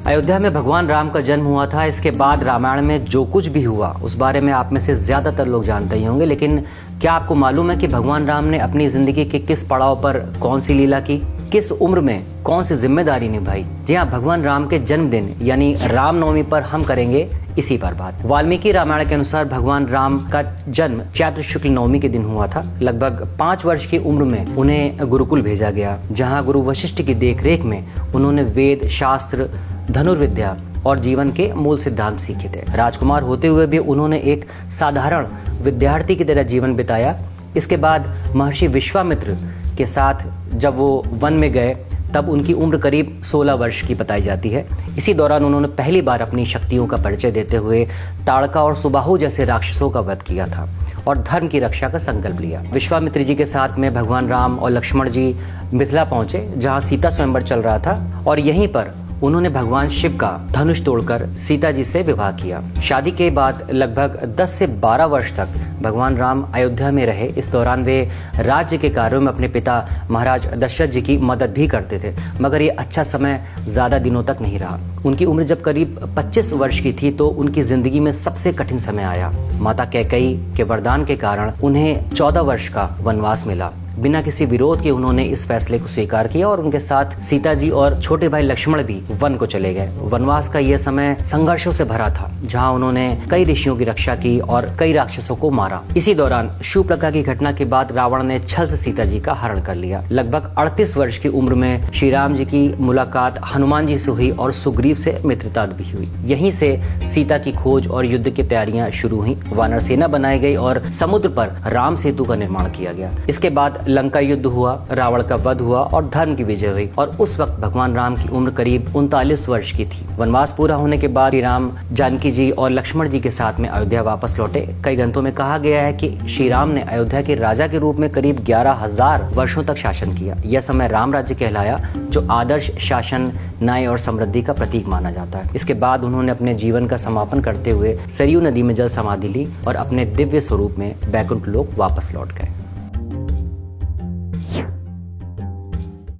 अयोध्या में भगवान राम का जन्म हुआ था। इसके बाद रामायण में जो कुछ भी हुआ उस बारे में आप में से ज्यादातर लोग जानते ही होंगे, लेकिन क्या आपको मालूम है कि भगवान राम ने अपनी जिंदगी के किस पड़ाव पर कौन सी लीला की, किस उम्र में कौन सी जिम्मेदारी निभाई? जी हाँ, भगवान राम के जन्मदिन यानी रामनवमी पर हम करेंगे इसी पर बात। वाल्मीकि रामायण के अनुसार भगवान राम का जन्म चैत्र शुक्ल नवमी के दिन हुआ था। लगभग 5 वर्ष की उम्र में उन्हें गुरुकुल भेजा गया, जहाँ गुरु वशिष्ठ की देखरेख में उन्होंने वेद, शास्त्र, धनुर्विद्या और जीवन के मूल सिद्धांत सीखे थे। राजकुमार होते हुए भी उन्होंने एक साधारण विद्यार्थी की तरह जीवन बिताया। इसके बाद महर्षि विश्वामित्र के साथ जब वो वन में गए तब उनकी उम्र करीब 16 वर्ष की बताई जाती है। इसी दौरान उन्होंने पहली बार अपनी शक्तियों का परिचय देते हुए ताड़का और सुबाहु जैसे राक्षसों का वध किया था और धर्म की रक्षा का संकल्प लिया। विश्वामित्र जी के साथ में भगवान राम और लक्ष्मण जी मिथिला पहुंचे, जहां सीता स्वयंवर चल रहा था, और यहीं पर उन्होंने भगवान शिव का धनुष तोड़कर सीता जी से विवाह किया। शादी के बाद लगभग 10 से 12 वर्ष तक भगवान राम अयोध्या में रहे। इस दौरान वे राज्य के कार्यों में अपने पिता महाराज दशरथ जी की मदद भी करते थे, मगर ये अच्छा समय ज्यादा दिनों तक नहीं रहा। उनकी उम्र जब करीब 25 वर्ष की थी तो उनकी जिंदगी में सबसे कठिन समय आया। माता कैकेयी के वरदान के कारण उन्हें 14 वर्ष का वनवास मिला। बिना किसी विरोध के उन्होंने इस फैसले को स्वीकार किया और उनके साथ सीता जी और छोटे भाई लक्ष्मण भी वन को चले गए। वनवास का यह समय संघर्षों से भरा था, जहां उन्होंने कई ऋषियों की रक्षा की और कई राक्षसों को मारा। इसी दौरान शूर्पणखा की घटना के बाद रावण ने छल से सीता जी का हरण कर लिया। लगभग 38 वर्ष की उम्र में श्री राम जी की मुलाकात हनुमान जी से हुई और सुग्रीव से मित्रता भी हुई। यहीं से सीता की खोज और युद्ध की तैयारियां शुरू हुई। वानर सेना बनाई गई और समुद्र पर राम सेतु का निर्माण किया गया। इसके बाद लंका युद्ध हुआ, रावण का वध हुआ और धर्म की विजय हुई, और उस वक्त भगवान राम की उम्र करीब 39 वर्ष की थी। वनवास पूरा होने के बाद श्री राम जानकी जी और लक्ष्मण जी के साथ में अयोध्या वापस लौटे। कई ग्रंथों में कहा गया है कि श्री राम ने अयोध्या के राजा के रूप में करीब 11,000 वर्षों तक शासन किया। यह समय राम राज्य कहलाया, जो आदर्श शासन, न्याय और समृद्धि का प्रतीक माना जाता है। इसके बाद उन्होंने अपने जीवन का समापन करते हुए सरयू नदी में जल समाधि ली और अपने दिव्य स्वरूप में बैकुंठ लोक वापस लौट गए।